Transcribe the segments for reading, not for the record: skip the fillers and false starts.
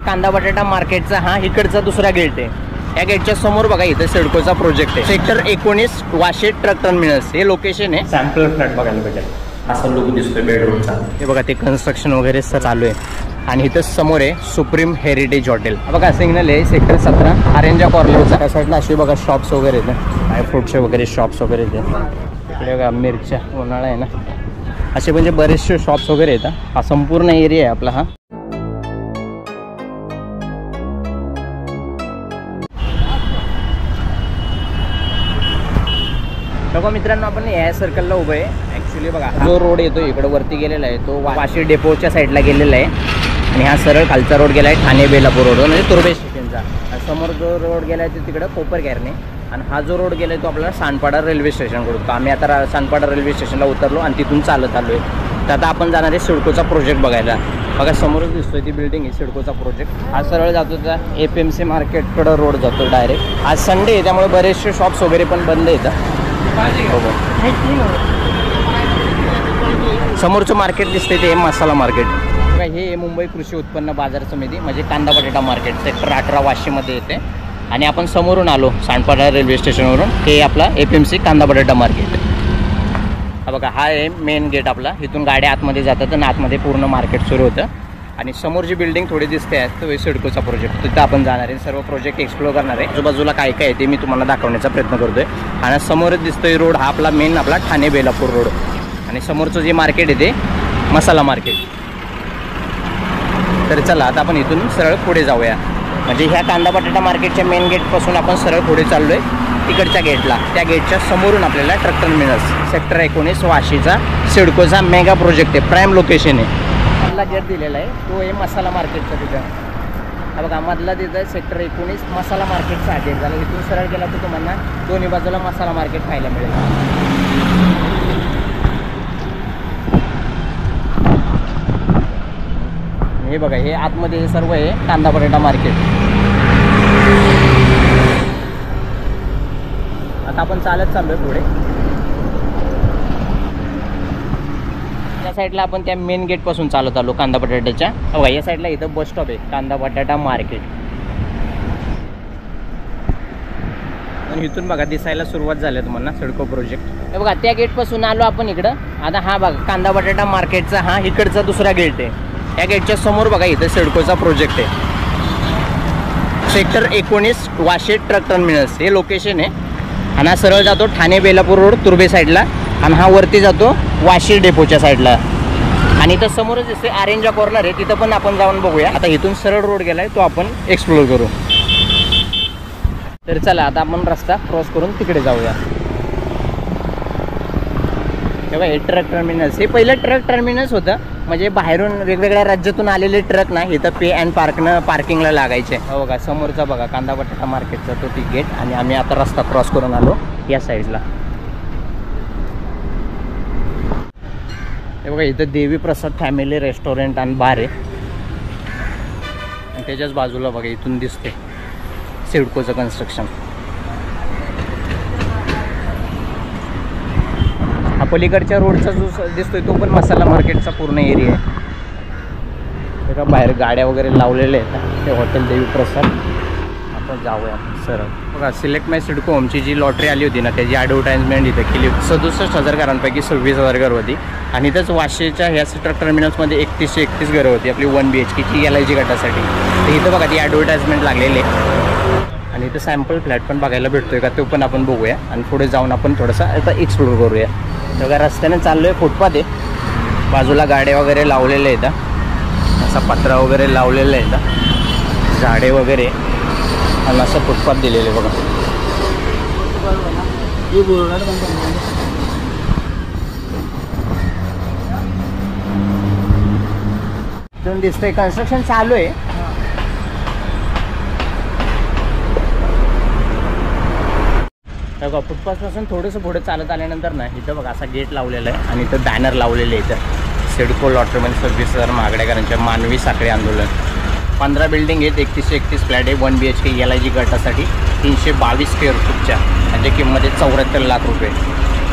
कांदा बटाटा मार्केटचा हा इकडचा दुसरा गेट आहे। या गेटच्या समोर बघा इथे सिडकोचा प्रोजेक्ट आहे। सेक्टर 19 वाशी ट्रक टर्मिनस हे लोकेशन आहे। सॅम्पल फ्लॅट बघायला भेटेल, असा लुक दिसतोय बेडरूमचा। हे बघा ते कन्स्ट्रक्शन वगैरे चालू आहे आणि इथं समोर आहे सुप्रीम हेरिटेज हॉटेल। बघा सिग्नल आहे सेक्टर 17 आरेंजा कॉर्नरचा। त्या साईडला अशी बघा शॉप्स वगैरे आहेत, ड्राय फ्रूटचे वगैरे शॉप्स वगैरे आहेत। इकडे बघा मिरच्या, उन्हाळा आहे ना, असे म्हणजे बरेचसे शॉप्स वगैरे आहेत। हा संपूर्ण एरिया आहे आपला हा। बघा मित्रांनो, आपण या सर्कलला उभं आहे। ॲक्च्युली बघा जो रोड येतो इकडे वरती गेलेला आहे तो वाशी डेपोच्या साईडला गेलेला आहे आणि हा सरळ खालचा रोड गेला आहे ठाणे बेलापूर रोड म्हणजे तुर्बे स्टेशनचा। समोर जो रोड गेला आहे तो तिकडं कोपरकॅरणे आणि हा जो रोड गेला आहे तो आपल्याला सानपाडा रेल्वे स्टेशनकडून। आम्ही आता सानपाडा रेल्वे स्टेशनला उतरलो आणि तिथून चालत आलो आहे। तर आता आपण जाणार आहे सिडकोचा प्रोजेक्ट बघायला। बघा समोरच दिसतोय ती बिल्डिंग आहे सिडकोचा प्रोजेक्ट। हा सरळ जातो त्या APMC मार्केटकडं रोड जातो डायरेक्ट। आज संडे आहे त्यामुळे बरेचसे शॉप्स वगैरे पण बंद आहेत। समोरचं मार्केट दिसते ते मसाला मार्केट। हे मुंबई कृषी उत्पन्न बाजार समिती म्हणजे कांदा बटाटा मार्केट सेक्टर 18 वाशीमध्ये येते आणि आपण समोरून आलो सानपाडा रेल्वे स्टेशनवरून। हे आपला APMC कांदा बटाटा मार्केट। हा बघा हा आहे मेन गेट आपला, इथून गाड्या आतमध्ये जातात आणि आतमध्ये पूर्ण मार्केट सुरू होतं। आणि समोर जी बिल्डिंग थोडी दिसते आहे तो सिडकोचा प्रोजेक्ट, तिथं आपण जाणार आहे, सर्व प्रोजेक्ट एक्सप्लोर करणार आहे। आजूबाजूला काय काय आहे ते मी तुम्हाला दाखवण्याचा प्रयत्न करतोय। आणि समोरच दिसतोय रोड हा आपला मेन आपला ठाणे बेलापूर रोड आणि समोरचं जे मार्केट आहे ते मसाला मार्केट। तर चला आता आपण इथून सरळ पुढे जाऊया, म्हणजे ह्या कांदा बटाटा मार्केटच्या मेन गेटपासून आपण सरळ पुढे चाललो आहे तिकडच्या गेटला। त्या गेटच्या समोरून आपल्याला ट्रक टर्मिनस सेक्टर 19 वाशीचा सिडकोचा मेगा प्रोजेक्ट आहे, प्राईम लोकेशन आहे। मधला गेट दिलेला आहे तो आहे मसाला मार्केटचा तिथं। हा बघा मधला तिथं सेक्टर 19 मसाला मार्केटचा गेट झाला। इथून सरळ गेला तर तुम्हाला दोन्ही बाजूला मसाला मार्केट पाहायला मिळेल। हे बघा हे आतमध्ये हे सर्व आहे कांदा बटाटा मार्केट। आता आपण चालत चाललोय पुढे। या साईडला आपण त्या मेन गेट पासून चालत आलो कांदा बटाट्याच्या। बघा या साईडला इथं बस स्टॉप आहे कांदा बटाटा मार्केट आणि इथून बघा दिसायला सुरुवात झाली तुम्हाला सिडको प्रोजेक्ट। हे बघा त्या गेट पासून आलो आपण इकडं। आता हा बघा कांदा बटाटा मार्केटचा हा इकडचा दुसरा गेट आहे। या गेटच्या समोर बघा इथं सिडकोचा प्रोजेक्ट आहे। सेक्टर 19 वाशी ट्रक टर्मिनस हे लोकेशन आहे आणि हा सरळ जातो ठाणे बेलापूर रोड तुर्बे साईडला आणि हा वरती जातो वाशी डेपोच्या साईडला। आणि इथं समोरच दिसते आरेंजा कॉर्नर आहे, तिथं पण आपण जाऊन बघूया। आता इथून सरळ रोड गेलाय तो आपण एक्सप्लोर करू। तर चला आता आपण रस्ता क्रॉस करून तिकडे जाऊया। तेव्हा हे ट्रक टर्मिनस हे पहिलं ट्रक टर्मिनस होतं, म्हणजे बाहेरून वेगवेगळ्या राज्यातून आलेले ट्रक ना इथं पे अँड पार्किंगला लागायचे। बघा समोरचा बघा कांदा बटाटा मार्केटचा तो ती गेट आणि आम्ही आता रस्ता क्रॉस करून आलो या साईडला। हे बघा इथं देवी प्रसाद फॅमिली रेस्टॉरंट आणि बार आहे आणि त्याच्याच बाजूला बघा इथून दिसते सिडकोचं कन्स्ट्रक्शन। हा पलीकडच्या रोडचा जो दिसतोय तो पण मसाला मार्केटचा पूर्ण एरिया आहे। बघा बाहेर गाड्या वगैरे लावलेल्या आहेत ते हॉटेल देवी प्रसाद। आता जाऊया सरळ। बघा सिलेक्ट माय सिडको होमची जी लॉटरी आली होती ना त्याची ॲडव्हर्टाइजमेंट इथं केली। 67,000 घरांपैकी 26,000 घरं होती आणि इथंच वाशीच्या ह्या ट्रक टर्मिनल्समध्ये 3131 घरं होती आपली 1 BHKची LIG गटासाठी। तर इथं बघा ती ॲडव्हर्टाइजमेंट लागलेली आहे आणि इथं सॅम्पल फ्लॅट पण बघायला भेटतोय का तो पण आपण बघूया आणि पुढे जाऊन आपण थोडंसं आता एक्सप्लोर करूया। बघा रस्त्याने चाललो आहे, फुटपाथ आहे, बाजूला गाड्या वगैरे लावलेल्या आहेत, असा पत्रा वगैरे लावलेला आहे, झाडे वगैरे आणि असं फुटपाथ दिलेले बघा। इथून दिसतंय कन्स्ट्रक्शन चालू आहे। बघा फुटपाथपासून थोडंसं पुढे चालत आल्यानंतर ना इथं बघा असा गेट लावलेला आहे आणि इथं बॅनर लावलेले आहे इथं सिडको लॉटरीमध्ये 26,000 मागण्याकरांच्या मानवी साखळी आंदोलन। 15 बिल्डिंग आहेत, 3131 फ्लॅट आहे, 1 BHK LIG गटासाठी 322 स्क्वेअर फूटच्या, म्हणजे किंमत आहे 74 लाख रुपये।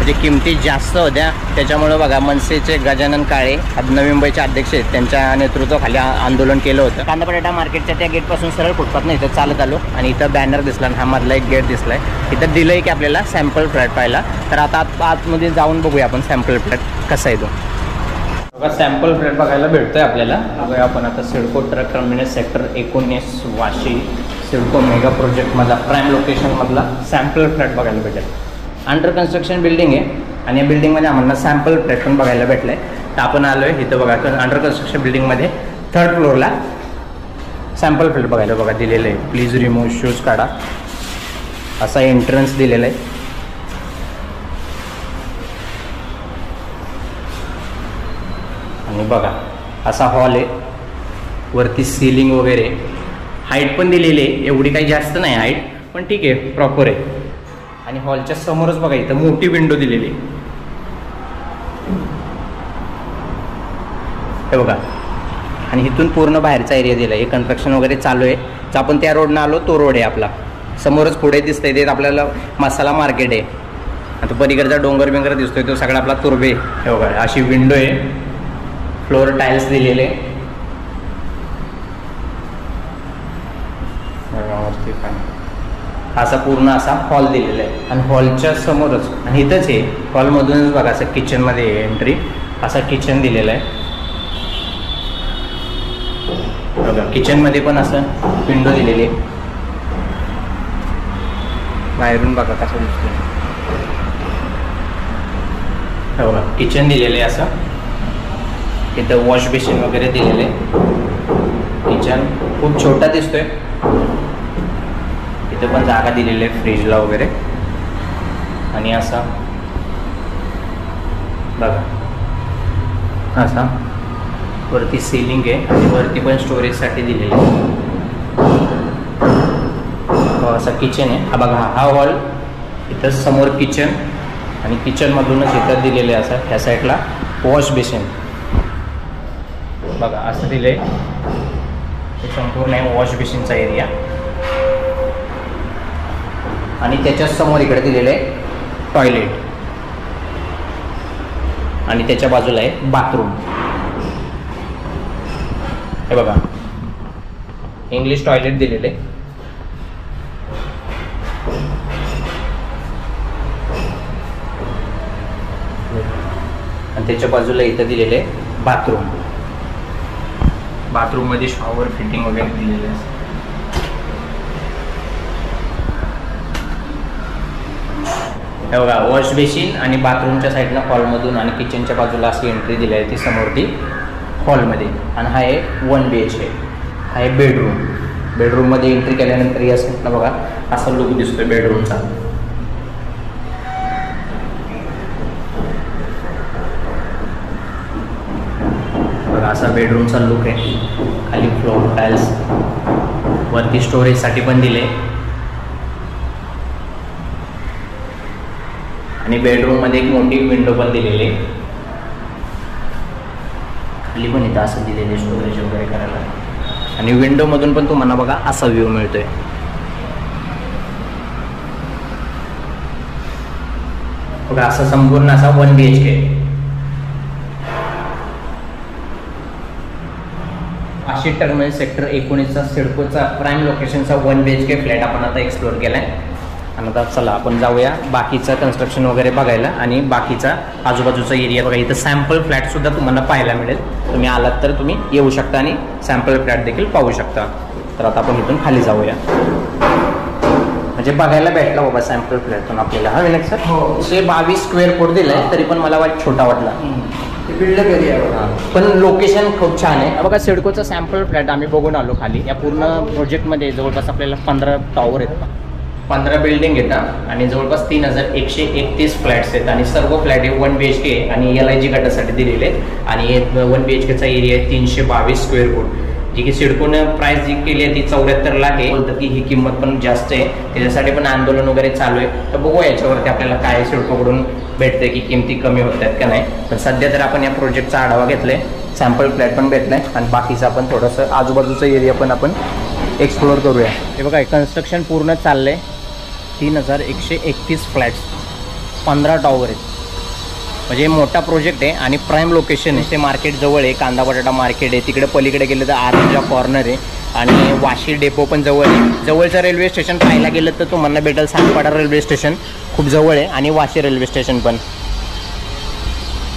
म्हणजे किमती जास्त होत्या, त्याच्यामुळं बघा मनसेचे गजानन काळे नवी मुंबईचे अध्यक्ष आहेत, त्यांच्या नेतृत्वाखाली आंदोलन केलं होतं. कांदा बटाटा मार्केटच्या त्या गेटपासून सरळ फुटपाथ नाही इथं चालत आलो आणि इथं बॅनर दिसला आणि हा मधला एक गेट दिसलाय. इथं दिलंय की आपल्याला सॅम्पल फ्लॅट पाहायला. तर आता आतमध्ये जाऊन बघूया आपण सॅम्पल फ्लॅट कसा आहे तो. बघा सॅम्पल फ्लॅट बघायला भेटतोय आपल्याला. बघूया आपण आता CIDCO truck terminus sector 19 Vashi CIDCO mega प्रोजेक्टमधला प्राईम लोकेशनमधला सॅम्पल फ्लॅट बघायला भेटेल. अंडर कन्स्ट्रक्शन बिल्डिंग आहे आणि या बिल्डिंगमध्ये आम्हाला सॅम्पल फ्लॅट पण बघायला भेटलं आहे. तर आपण आलो आहे इथं बघा अंडर कन्स्ट्रक्शन बिल्डिंगमध्ये 3rd फ्लोअरला सॅम्पल फ्लॅट बघायला बघा दिलेलं आहे. प्लीज रिमूव्ह शूज काढा असा एंट्रन्स दिलेला आहे. आणि बघा असा हॉल आहे, वरती सीलिंग वगैरे, हाईट पण दिलेली आहे. एवढी काही जास्त नाही हाईट, पण ठीक आहे प्रॉपर आहे. आणि हॉलच्या समोरच बघा इथं मोठी विंडो दिलेली आहे हे बघा. आणि इथून पूर्ण बाहेरचा एरिया दिला आहे. कन्स्ट्रक्शन वगैरे चालू आहे. तर आपण त्या रोडनं आलो, तो रोड आहे आपला. समोरच पुढे दिसतंय ते आपल्याला मसाला मार्केट आहे. आता पलीकडचा डोंगर बिंगर दिसतोय तो सगळा आपला तुर्बे. हे बघा अशी विंडो आहे, फ्लोअर टाईल्स दिलेले. असा पूर्ण असा हॉल दिलेला आहे आणि हॉलच्या समोरच आणि इथंच आहे हॉलमधूनच बघा असं किचनमध्ये एंट्री. असा किचन दिलेला आहे बघा. किचनमध्ये पण असं विंडो दिलेली आहे. बाहेरून बघा कसं दिसतंय बघा. किचन दिलेलं आहे असं. इथं वॉश बेसिन वगैरे दिलेले. किचन खूप छोटा दिसतोय. इथं पण जागा दिलेली आहे फ्रीजला वगैरे. आणि असा बघा असा वरती सीलिंग आहे आणि वरती पण स्टोरेजसाठी दिलेलं आहे. असा किचन आहे हा बघा. हा हॉल इथं समोर किचन आणि किचनमधूनच इथं दिलेलं आहे असं. ह्या साईडला वॉश बेसिन बघा असं दिलं आहे. हे संपूर्ण आहे वॉश बेसिनचा एरिया. आणि त्याच्या समोर इकडे दिलेलं आहे टॉयलेट आणि त्याच्या बाजूला आहे बाथरूम. हे बघा इंग्लिश टॉयलेट दिलेले. आणि त्याच्या बाजूला इथं दिलेले आहे बाथरूम. बाथरूम मध्ये शॉवर फिटिंग वगैरे दिलेले आहे. हे बघा वॉश बेसिन आणि बाथरूमच्या साईडला हॉलमधून आणि किचनच्या बाजूला अशी एंट्री दिली आहे ती समोर ती हॉलमध्ये. आणि हा आहे 1 BHK. हा आहे बेडरूम. बेडरूममध्ये एंट्री केल्यानंतर या साईडला बघा असा लुक दिसतोय बेडरूमचा. बघा असा बेडरूमचा लुक आहे. खाली फ्लोर टाईल्स, वरती स्टोरेजसाठी पण दिले. आणि बेडरूममध्ये एक मोठी विंडो पण दिलेली आहे. खाली पण इथं असं दिलेले स्टोरेज वगैरे करायला. आणि विंडोमधून पण तुम्हाला बघा असा व्ह्यू मिळतोय. बघा असा संपूर्ण असा 1 BHK. वाशी टर्मिनस सेक्टर 19चा सिडकोचा प्राईम लोकेशनचा 1 BHK फ्लॅट आपण आता एक्सप्लोअर केलाय. आणि आता चला आपण जाऊया बाकीचं कन्स्ट्रक्शन वगैरे बघायला आणि बाकीचा आजूबाजूचा एरिया बघा. इथं सॅम्पल फ्लॅटसुद्धा तुम्हाला पाहायला मिळेल. तुम्ही आलात तर तुम्ही येऊ शकता आणि सॅम्पल फ्लॅट देखील पाहू शकता. तर आता आपण इथून खाली जाऊया. म्हणजे बघायला भेटला बाबा सॅम्पल फ्लॅटून आपल्याला. हा विनायक सर 122 स्क्वेअर फूट दिलाय तरी पण मला छोटा वाटला. बिल्डअप एरिया बघा, पण लोकेशन खूप छान आहे बघा. सिडकोचा सॅम्पल फ्लॅट आम्ही बघून आलो खाली. या पूर्ण प्रोजेक्टमध्ये जवळपास आपल्याला 15 टॉवर आहेत, 15 बिल्डिंग येतात आणि जवळपास 3131 फ्लॅट्स आहेत. आणि सर्व फ्लॅट हे 1 BHK आणि LIG गटासाठी दिलेले आहेत. आणि 1 BHKचा एरिया आहे 322 स्क्वेअर फूट. जी की सिडकोनं प्राइस जी केली आहे ती 74 लाख आहे. बोलतात की ही किंमत पण जास्त आहे, त्याच्यासाठी पण आंदोलन वगैरे चालू आहे. तर बघू याच्यावरती आपल्याला काय सिडकोकडून भेटते की किमती कमी होत आहेत का नाही. पण सध्या तर आपण या प्रोजेक्टचा आढावा घेतलाय, सॅम्पल फ्लॅट पण भेटलाय आणि बाकीचं आपण थोडंसं आजूबाजूचा एरिया पण आपण एक्सप्लोअर करूया. हे बघा कन्स्ट्रक्शन पूर्ण चाललंय. 3131 फ्लॅट्स 15 टॉवर आहेत. म्हणजे मोठा प्रोजेक्ट आहे आणि प्राईम लोकेशन आहे. ते मार्केट जवळ आहे, कांदा बटाटा मार्केट आहे. तिकडे पलीकडे गेलं तर आरंजा कॉर्नर आहे आणि वाशी डेपो पण जवळ आहे. जवळचं रेल्वे स्टेशन पाहायला गेलं तर तुम्हाला भेटेल सातपाडा रेल्वे स्टेशन खूप जवळ आहे आणि वाशी रेल्वे स्टेशन पण.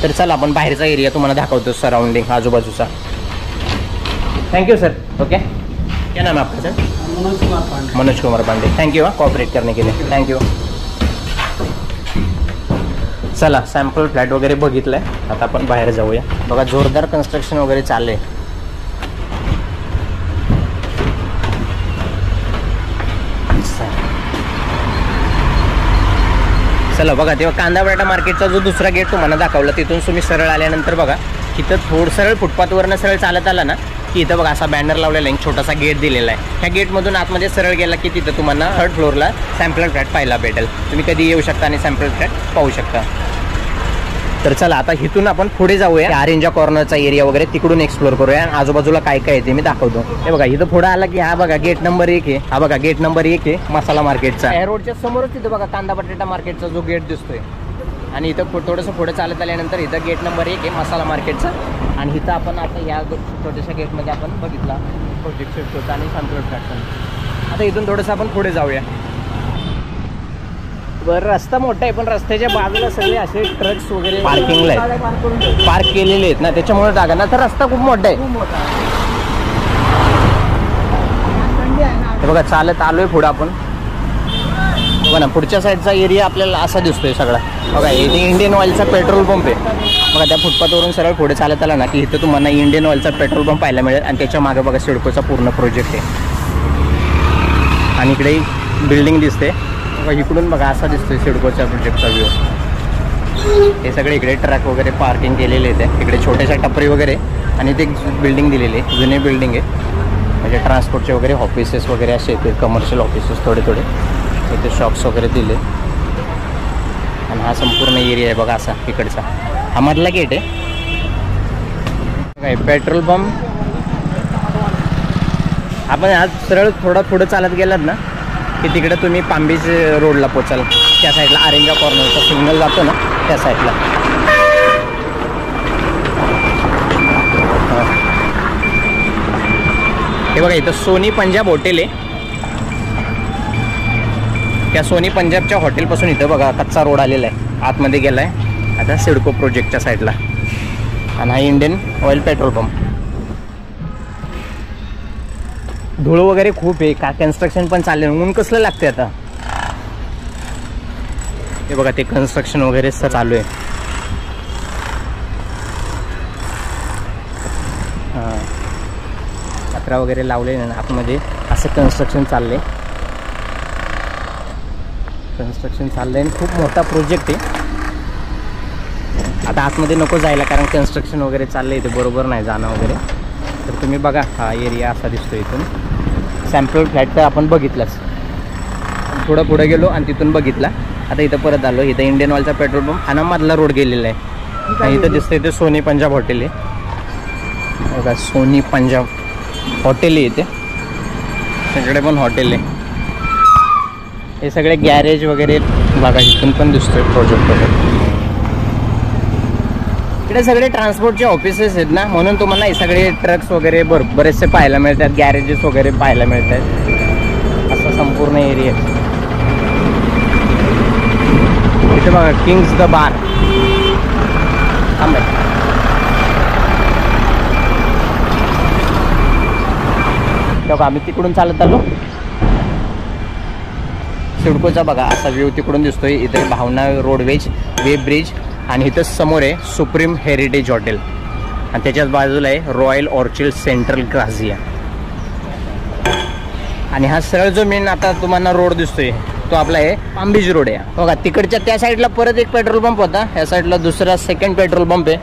तर चला आपण बाहेरचा एरिया तुम्हाला दाखवतो, सराउंडिंग आजूबाजूचा. Thank you sir. ओके, क्या नाम है आपका sir? Manoj Kumar Pande. Thank you cooperate करने के लिए, थँक्यू. चला सॅम्पल फ्लॅट वगैरे बघितलं आहे, आता आपण बाहेर जाऊया. बघा जोरदार कन्स्ट्रक्शन वगैरे चाललं आहे. चला बघा, तेव्हा कांदा बटाटा मार्केटचा जो दुसरा गेट तुम्हाला दाखवला तिथून तुम्ही सरळ आल्यानंतर बघा तिथं थोडं सरळ फुटपाथवरनं सरळ चालत आला ना की इथं बघा असा बॅनर लावलेला आहे, छोटासा गेट दिलेला आहे. ह्या गेटमधून आतमध्ये सरळ गेला की तिथं तुम्हाला 3rd फ्लोअरला सॅम्पल फ्लॅट पाहायला भेटेल. तुम्ही कधी येऊ शकता आणि सॅम्पल फ्लॅट पाहू शकता. तर चला आता इथून आपण पुढे जाऊया. आरंजा कॉर्नरचा एरिया वगैरे तिकडून एक्सप्लोर करूया आणि आजूबाजूला काय काय आहे ते मी दाखवतो. हे बघा इथं पुढे आला की हा बघा गेट नंबर 1 आहे. हा बघा गेट नंबर 1 आहे मसाला मार्केटचा. या रोडच्या समोरच तिथं बघा कांदा बटाटा मार्केटचा जो गेट दिसतोय आणि इथं थोडंसं पुढे चालत आल्यानंतर इथं गेट नंबर 1 आहे मसाला मार्केटचा. आणि इथं आपण आता या छोट्याशा गेटमध्ये आपण बघितला प्रोजेक्ट शिफ्ट होता आणि सॅम्पल फ्लॅट. आता इथून थोडंसं आपण पुढे जाऊया. बरं रस्ता मोठा आहे पण रस्त्याच्या बाजूला सगळे असे ट्रक्स वगैरे पार्किंगला आहेत, पार्क केलेले आहेत ना, त्याच्यामुळे जागा ना. तर रस्ता खूप मोठा आहे. बघा चालत आलोय पुढं आपण. बघा ना पुढच्या साईडचा एरिया आपल्याला असा दिसतोय सगळा. बघा इथे इंडियन ऑइलचा पेट्रोल पंप आहे. बघा त्या फुटपाथवरून सरळ पुढे चालत आला ना की इथं तुम्हाला इंडियन ऑइलचा पेट्रोल पंप पाहायला मिळेल आणि त्याच्या मागे बघा सिडकोचा पूर्ण प्रोजेक्ट आहे. आणि इकडे बिल्डिंग दिसते बघा, इकडून बघा असा दिसतोय सिडकोच्या प्रोजेक्टचा व्ह्यू. हे सगळे इकडे ट्रक वगैरे पार्किंग केलेले आहेत. इकडे छोट्याशा टपरी वगैरे आणि ते बिल्डिंग दिलेली आहे, जुने बिल्डिंग आहे. म्हणजे ट्रान्सपोर्टचे वगैरे ऑफिसेस वगैरे असे येते, कमर्शियल ऑफिसेस थोडे थोडे इथे शॉप्स वगैरे दिले. आणि हा संपूर्ण एरिया आहे बघा असा इकडचा. हा मधला गेट आहे. काय पेट्रोल पंप. आपण आज सरळ थोडा पुढं चालत गेलात ना की तिकडे तुम्ही पांबीज रोडला पोचाल. त्या साईडला आरंजा कॉर्नरचा सिग्नल जातो ना त्या साईडला. हे बघा इथं सोनी पंजाब हॉटेल आहे. त्या सोनी पंजाबच्या हॉटेलपासून इथं बघा कच्चा रोड आलेला आहे, आतमध्ये गेला आहे आता सिडको प्रोजेक्टच्या साईडला. आणि हा इंडियन ऑइल पेट्रोल पंप. धूळ वगैरे खूप आहे, का कन्स्ट्रक्शन पण चालले. ऊन कसलं लागते आता. हे बघा ते कन्स्ट्रक्शन वगैरे चालू आहे. हां पत्रा वगैरे लावले ना आतमध्ये, असं कन्स्ट्रक्शन चाललंय. कन्स्ट्रक्शन चाललंय आणि खूप मोठा प्रोजेक्ट आहे. आता आतमध्ये नको जायला कारण कन्स्ट्रक्शन वगैरे चाललंय, इथे बरोबर नाही जाणं वगैरे. तर तुम्ही बघा हा एरिया असा दिसतो इथून. सॅम्पल फ्लॅट तर आपण बघितलाच, थोडं पुढे गेलो आणि तिथून बघितला. आता इथं परत आलो. इथं इंडियन ऑइलचा पेट्रोल पंप हा मधला रोड गेलेला आहे. आणि इथं दिसतं इथे सोनी पंजाब हॉटेल आहे बघा. सोनी पंजाब हॉटेल आहे इथे, सगळे पण हॉटेल आहे. हे सगळे गॅरेज वगैरे बघा इथून पण दिसतोय प्रोजेक्ट वगैरे. इकडे सगळे ट्रान्सपोर्टचे ऑफिसेस आहेत ना, म्हणून तुम्हाला हे सगळे ट्रक्स वगैरे बरेचसे पाहायला मिळतात, गॅरेजेस वगैरे पाहायला मिळतात. असा संपूर्ण एरिया. इथे बघा किंग्स द बार. थांबा तेव्हा आम्ही तिकडून चालत आलो. सिडकोचा बघा असा व्ह्यू तिकडून दिसतोय. इथे भावना रोडवेज वेब ब्रिज आणि इथं समोर आहे सुप्रीम हेरिटेज हॉटेल आणि त्याच्याच बाजूला आहे रॉयल ऑर्चिड सेंट्रल ग्राझिया. आणि हा सरळ जो मेन आता तुम्हाला रोड दिसतोय तो आपला आहे पामबीच रोड आहे बघा. तिकडच्या त्या साईडला परत एक पेट्रोल पंप होता, ह्या साईडला दुसरा सेकंड पेट्रोल पंप आहे.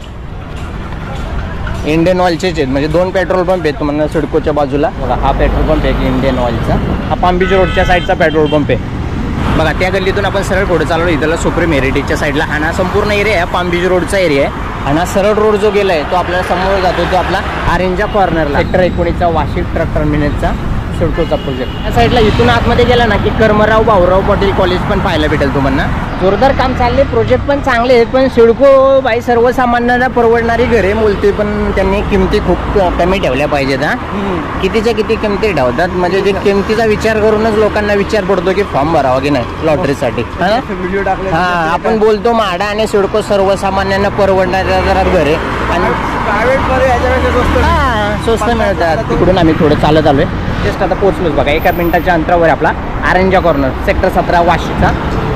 इंडियन ऑइलचेच आहेत, म्हणजे 2 पेट्रोल पंप आहेत तुम्हाला सिडकोच्या बाजूला बघा. हा पेट्रोल पंप आहे इंडियन ऑइलचा. हा पामबीच रोडच्या साईडचा पेट्रोल पंप आहे बघा. त्या गल्लीतून आपण सरळ पुढे चाललो. इथला सुप्रीम हेरिटेजच्या साईडला हा ना संपूर्ण एरिया आहे, पामबीच रोडचा एरिया आहे. आणि हा सरळ रोड जो गेला आहे तो आपल्याला समोर जातो तो आपला आरंजा कॉर्नरला सेक्टर 19चा वाशी ट्रक टर्मिनसचा सिडकोचा प्रोजेक्ट. या साईडला इथून आतमध्ये गेला ना की कर्मराव भाऊराव पाटील कॉलेज पण पाहायला भेटेल तुम्हाला. जोरदार काम चालले, प्रोजेक्ट पण चांगले आहेत. पण सिडको बाई सर्वसामान्यांना परवडणारी घरे बोलते, पण त्यांनी किमती खूप कमी ठेवल्या पाहिजेत. कितीच्या किती किमती ठेवतात, म्हणजे ते किमतीचा विचार करूनच लोकांना विचार पडतो की फॉर्म भरावा की नाही लॉटरीसाठी. व्हिडिओ टाकले. आपण बोलतो म्हाडा आणि सिडको सर्वसामान्यांना परवडणाऱ्या जरा घरे आणि प्रायव्हेट मध्ये याच्यापेक्षा स्वस्त मिळतात. तिकडून आम्ही थोडं चालत आलोय. जस्ट आता पोहोचलोच बघा, 1 मिनिटाच्या अंतरावर आपला आरंजा कॉर्नर सेक्टर 17 वाशीचा.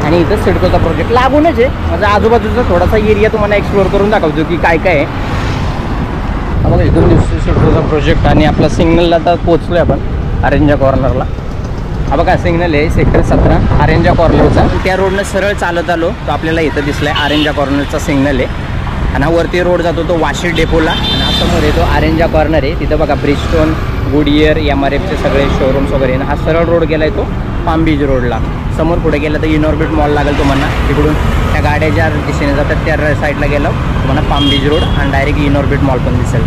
आणि इथं सिडकोचा प्रोजेक्ट लागूनच आहे. माझा आजूबाजूचा थोडासा एरिया तुम्हाला एक्सप्लोर करून दाखवतो की काय काय आहे. बघा इथून दिसतो सिडकोचा प्रोजेक्ट. आणि आपला सिग्नलला आता पोहोचलोय आपण आरंजा कॉर्नरला. हा बघा सिग्नल आहे सेक्टर 17 आरंजा कॉर्नरचा. त्या रोडनं सरळ चालत आलो तर आपल्याला इथं दिसलाय आरंजा कॉर्नरचा सिग्नल आहे. आणि हा वरती रोड जातो तो वाशी डेपोला. आणि हा समोर येतो आरंजा कॉर्नर आहे. तिथं बघा ब्रिजस्टोन, गुडियर, MRFचे सगळे शोरूम्स वगैरे. हा सरळ रोड गेलाय तो पाम बीच रोडला. समोर पुढे गेला तर इनऑर्बिट मॉल लागेल तुम्हाला. तिकडून त्या गाड्या ज्या दिशेने जातात त्या साईडला गेलं तुम्हाला पाम बीच रोड आणि डायरेक्ट इनऑर्बिट मॉल पण दिसेल.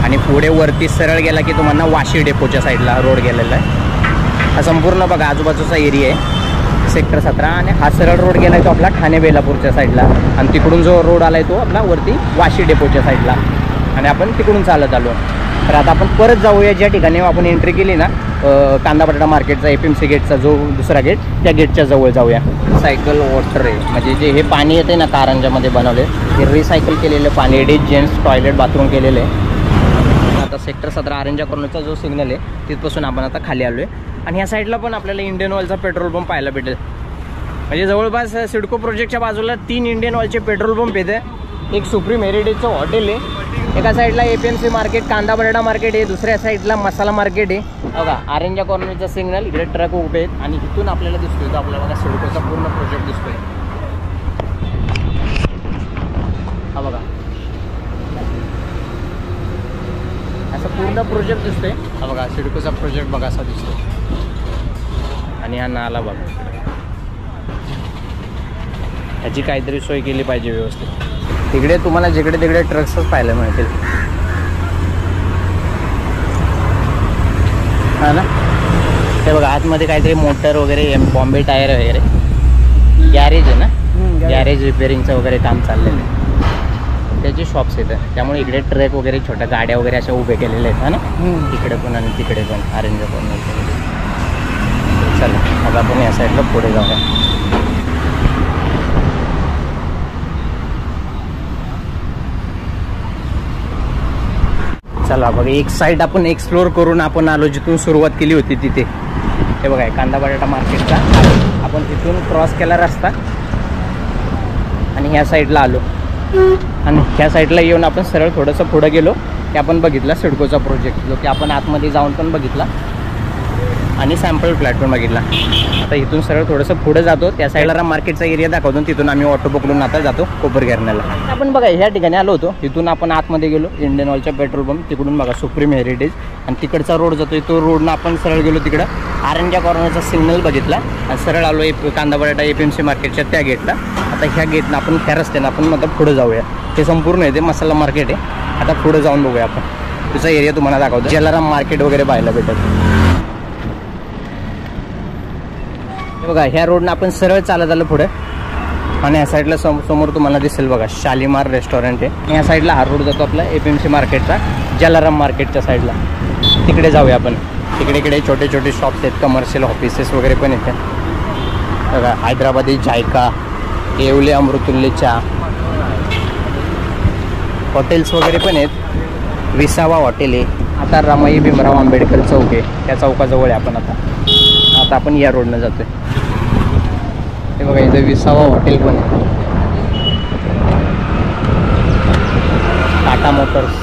आणि पुढे वरती सरळ गेला की तुम्हाला वाशी डेपोच्या साईडला रोड गेलेला आहे. हा संपूर्ण बघा आजूबाजूचा एरिया आहे सेक्टर 17. आणि हा सरळ रोड गेला आहे तो आपला ठाणे बेलापूरच्या साईडला. आणि तिकडून जो रोड आला आहे तो आपला वरती वाशी डेपोच्या साईडला. आणि आपण तिकडून चालत आलो. तर आता आपण परत जाऊया ज्या ठिकाणी आपण एंट्री केली ना कांदा बटाटा मार्केटचा APMC गेटचा जो दुसरा गेट, त्या गेटच्या जवळ जाऊया. सायकल वॉटर आहे, म्हणजे जे हे पाणी येते ना कारंजामध्ये बनवले हे रिसायकल केलेलं पाणी. लेडीज जेंट्स टॉयलेट बाथरूम केलेलं आहे. आता सेक्टर 17 आरंजा कॉर्नरचा जो सिग्नल आहे तिथपासून आपण आता खाली आलो आहे. आणि ह्या साईडला पण आपल्याला इंडियन ऑइलचा पेट्रोल पंप पाहायला भेटेल. म्हणजे जवळपास सिडको प्रोजेक्टच्या बाजूला 3 इंडियन ऑइलचे पेट्रोल पंप येते. एक सुप्रीम हेरिटेजचं हॉटेल आहे. एका साईडला APMC मार्केट कांदा बटाटा मार्केट आहे, दुसऱ्या साईडला मसाला मार्केट आहे. बघा आरंजा कॉर्नरचा सिग्नल, इकडे ट्रक उभे आहेत. आणि इथून आपल्याला दिसतोय तो आपल्याला बघा सिडकोचा पूर्ण प्रोजेक्ट दिसतोय. हा बघा असा पूर्ण प्रोजेक्ट दिसतोय. हा बघा सिडकोचा प्रोजेक्ट बघा असा दिसतोय. आणि हा नाला बघा, ह्याची काहीतरी सोय केली पाहिजे व्यवस्थित. तिकडे तुम्हाला जिकडे तिकडे ट्रक्सच पाहायला मिळतील. हा ना, ते बघा आतमध्ये काहीतरी मोटर वगैरे, बॉम्बे टायर वगैरे, गॅरेज आहे ना, गॅरेज रिपेअरिंगचं वगैरे काम चाललेलं आहे. त्याचे शॉप्स येतात, त्यामुळे इकडे ट्रक वगैरे छोट्या गाड्या वगैरे अशा उभे केलेल्या आहेत. हा ना, तिकडे पण आणि तिकडे पण आरंजा कॉर्नर. चला आता आपण या साईडला पुढे जाऊया. चला बघा एक साईड आपण एक्सप्लोर करून आपण आलो जिथून सुरुवात केली होती तिथे. हे बघा कांदा बटाटा मार्केटचा. आपण तिथून क्रॉस केला रस्ता आणि ह्या साईडला आलो. आणि ह्या साईडला येऊन आपण सरळ थोडंसं पुढं गेलो की आपण बघितला सिडकोचा प्रोजेक्ट, जो की आपण आतमध्ये जाऊन पण बघितला आणि सॅम्पल प्लॅटफॉर्म बघितला. आता इथून सरळ थोडंसं पुढे जातो, त्या साईडला मार्केटचा एरिया दाखवतो. तिथून आम्ही ऑटो पकडून आता जातो कोपरगिरण्याला. आपण बघा ह्या ठिकाणी आलो होतो, इथून आपण आतमध्ये गेलो इंडियन ऑइलच्या पेट्रोल पंप. तिकडून बघा सुप्रीम हेरिटेज आणि तिकडचा रोड जातो. तो रोडनं आपण सरळ गेलो तिकडं आरंजा कॉर्नरचा सिग्नल बघितला आणि सरळ आलो कांदा बटाटा APMC मार्केटच्या त्या गेटला. आता ह्या गेटनं आपण त्या रस्त्यानं आपण आता पुढे जाऊया. ते संपूर्ण आहे ते मसाला मार्केट आहे. आता पुढे जाऊन बघूया आपण, तुझा एरिया तुम्हाला दाखवतो. जलाराम मार्केट वगैरे पाहायला भेटत. बघा ह्या रोडनं आपण सरळ चालत आलं पुढे. आणि या साईडला समोर तुम्हाला दिसेल बघा शालीमार रेस्टॉरंट आहे. या साईडला हा रोड जातो आपला APMC मार्केटचा जलाराम मार्केटच्या साईडला. तिकडे जाऊया आपण. तिकडे छोटे छोटे शॉप्स आहेत, कमर्शियल ऑफिसेस वगैरे पण येतात. बघा हैदराबादी जायका, येवले अमृतुल्य चहा, हॉटेल्स वगैरे पण आहेत. विसावा हॉटेल आहे. आता रमाई भीमराव आंबेडकर चौक आहे, त्या चौकाजवळ आहे आपण आता आपण या रोडनं जातोय. हे बघा इथं विसावा हॉटेल पण आहे. टाटा मोटर्स,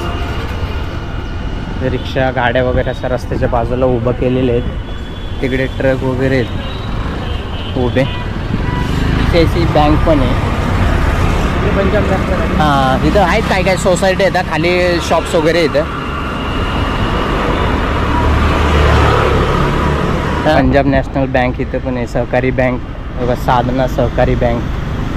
रिक्षा गाड्या वगैरे अशा रस्त्याच्या बाजूला उभं केलेले आहेत. तिकडे ट्रक वगैरे आहेत उभे. ICICI बँक पण आहे. हां इथं आहेत काय काय सोसायटी आहेत, खाली शॉप्स वगैरे येतं. पंजाब नॅशनल बँक इथं पण आहे. सहकारी बँक बघा, साधना सहकारी बँक.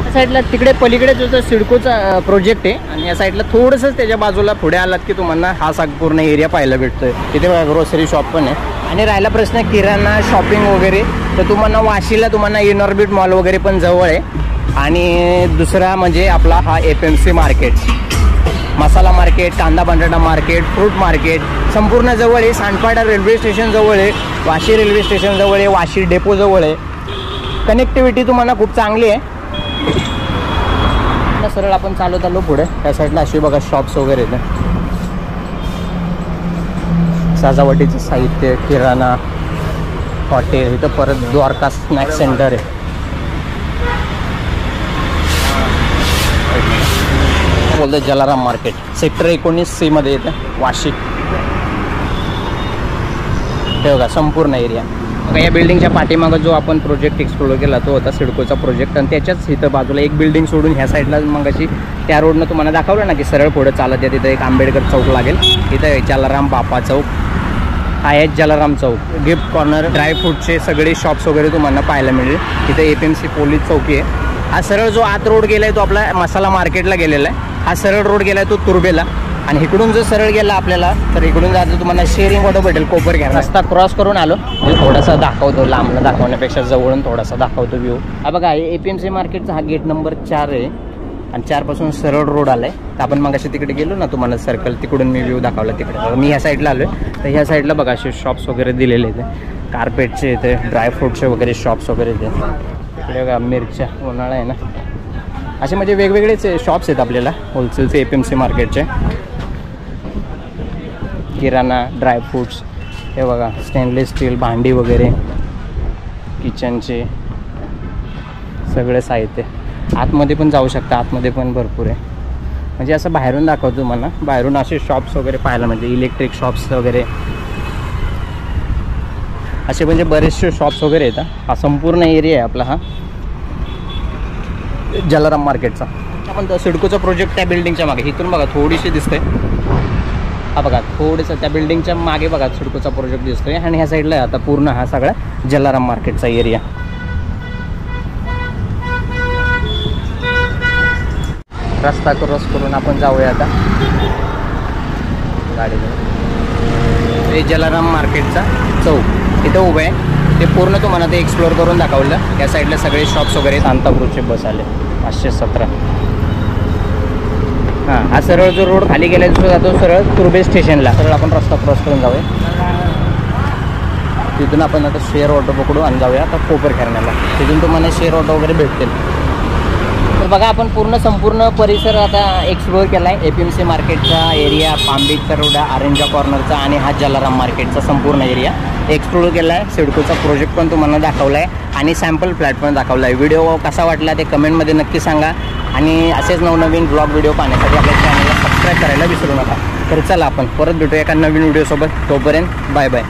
त्या साईडला तिकडे पलीकडे जो सिडकोचा प्रोजेक्ट आहे आणि या साईडला थोडंसंच त्याच्या बाजूला पुढे आलात की तुम्हाला हा पूर्ण एरिया पाहायला भेटतोय. तिथे बघा ग्रोसरी शॉप पण आहे. आणि राहिला प्रश्न किराणा शॉपिंग वगैरे तर तुम्हाला वाशीला तुम्हाला इनॉर्बिट मॉल वगैरे पण जवळ आहे. आणि दुसरा म्हणजे आपला हा FMC मार्केट, मसाला मार्केट, कांदा बटाटा मार्केट, फ्रूट मार्केट संपूर्ण जवळ आहे. सांडपाडा रेल्वे स्टेशन जवळ आहे, वाशी रेल्वे स्टेशन जवळ आहे, वाशी डेपो जवळ आहे. कनेक्टिव्हिटी तुम्हाला खूप चांगली आहे. सरळ आपण चालत आलो पुढे. त्या साईडला अशी बघा शॉप्स वगैरे आहेत. सजावटीचं साहित्य, किराणा, हॉटेल. इथं परत द्वारका स्नॅक सेंटर आहे. बोलतो जलाराम मार्केट सेक्टर 19C मध्ये येतं वाशी. हे बघा संपूर्ण एरिया. बघा या बिल्डिंगच्या पाठीमागं जो आपण प्रोजेक्ट एक्सप्लोर केला तो होता सिडकोचा प्रोजेक्ट. आणि त्याच्याच इथं बाजूला एक बिल्डिंग सोडून ह्या साईडला मग अशी त्या रोडनं तुम्हाला दाखवलं ना की सरळ पुढं चालत आहे. तिथं एक आंबेडकर चौक लागेल. इथं जलाराम बापा चौक आहे, जलाराम चौक, गिफ्ट कॉर्नर, ड्रायफ्रूटचे सगळे शॉप्स वगैरे तुम्हाला पाहायला मिळेल. इथं FMC पोलीस चौकी आहे. हा सरळ जो आत रोड गेला आहे तो आपला मसाला मार्केटला गेलेला आहे. हा सरळ रोड गेला आहे तो तुर्बेला. आणि इकडून जर सरळ गेला आपल्याला तर इकडून जायचं तुम्हाला शेअरिंग ऑटो भेटेल कोपर घ्या. रस्ता क्रॉस करून आलो म्हणजे थोडासा दाखवतो, लांबनं दाखवण्यापेक्षा जवळून थोडासा दाखवतो व्ह्यू. हा बघा FMC मार्केटचा हा गेट नंबर 4 आहे. आणि 4 पासून सरळ रोड आलाय. तर आपण मग अशी तिकडे गेलो ना तुम्हाला सर्कल तिकडून मी व्ह्यू दाखवला. तिकडे मी ह्या साईडला आलोय. तर ह्या साईडला बघा असे शॉप्स वगैरे दिलेले आहेत. कार्पेटचे इथे, ड्रायफ्रूटचे वगैरे शॉप्स वगैरे इथे. इकडे बघा मिरच्या, उन्हाळा आहे ना, असे म्हणजे वेगवेगळेच शॉप्स आहेत आपल्याला होलसेलचे FMC मार्केटचे. किराणा, ड्रायफ्रूट्स, हे बघा स्टेनलेस स्टील भांडी वगैरे, किचनचे सगळे साहित्य. आतमध्ये पण जाऊ शकता, आतमध्ये पण भरपूर आहे. म्हणजे असं बाहेरून दाखवतो मला, बाहेरून असे शॉप्स वगैरे पाहायला म्हणजे इलेक्ट्रिक शॉप्स वगैरे असे म्हणजे बरेचसे शॉप्स वगैरे येतात. हा संपूर्ण एरिया आहे आपला हा जलाराम मार्केटचा. आपण सिडकोचा प्रोजेक्ट त्या बिल्डिंगच्या मागे इथून बघा थोडीशी दिसते. हा बघा थोडंसं त्या बिल्डिंगच्या मागे बघा सिडकोचा प्रोजेक्ट दिसतोय. आणि ह्या साईडला आता पूर्ण हा सगळा जलाराम मार्केटचा एरिया. रस्ता क्रॉस करून आपण जाऊया आता गाडीवर. हे जलाराम मार्केटचा चौक इथं उभं आहे. ते पूर्ण तुम्हाला ते एक्सप्लोर करून दाखवलं. त्या साईडला सगळे शॉप्स वगैरे. सांताक्रूजचे बस आले 517. हां हा सरळ जो रोड खाली गेला तो जातो सरळ तुर्बे स्टेशनला. सरळ आपण रस्ता क्रॉस करून जाऊया. तिथून आपण आता शेअर ऑटो पकडू आणि जाऊया आता कोपर खेरण्याला. तिथून तुम्हाला शेअर ऑटो वगैरे भेटतील. तर बघा आपण पूर्ण संपूर्ण परिसर आता एक्सप्लोअर केला आहे. FMC मार्केटचा एरिया, पांबीचा रोड, आरेंजा कॉर्नरचा आणि हा जलाराम मार्केटचा संपूर्ण एरिया एक्सप्लोअर केला आहे. सिडकोचा प्रोजेक्ट पण तुम्हाला दाखवला आहे आणि सॅम्पल फ्लॅट पण दाखवला आहे. व्हिडिओ कसा वाटला ते कमेंटमध्ये नक्की सांगा. आणि असेच नवनवीन ब्लॉग व्हिडिओ पाहण्यासाठी आपल्या चॅनलला सबस्क्राईब करायला विसरू नका. तर चला आपण परत भेटूया एका नवीन व्हिडिओसोबत. तोपर्यंत बाय बाय.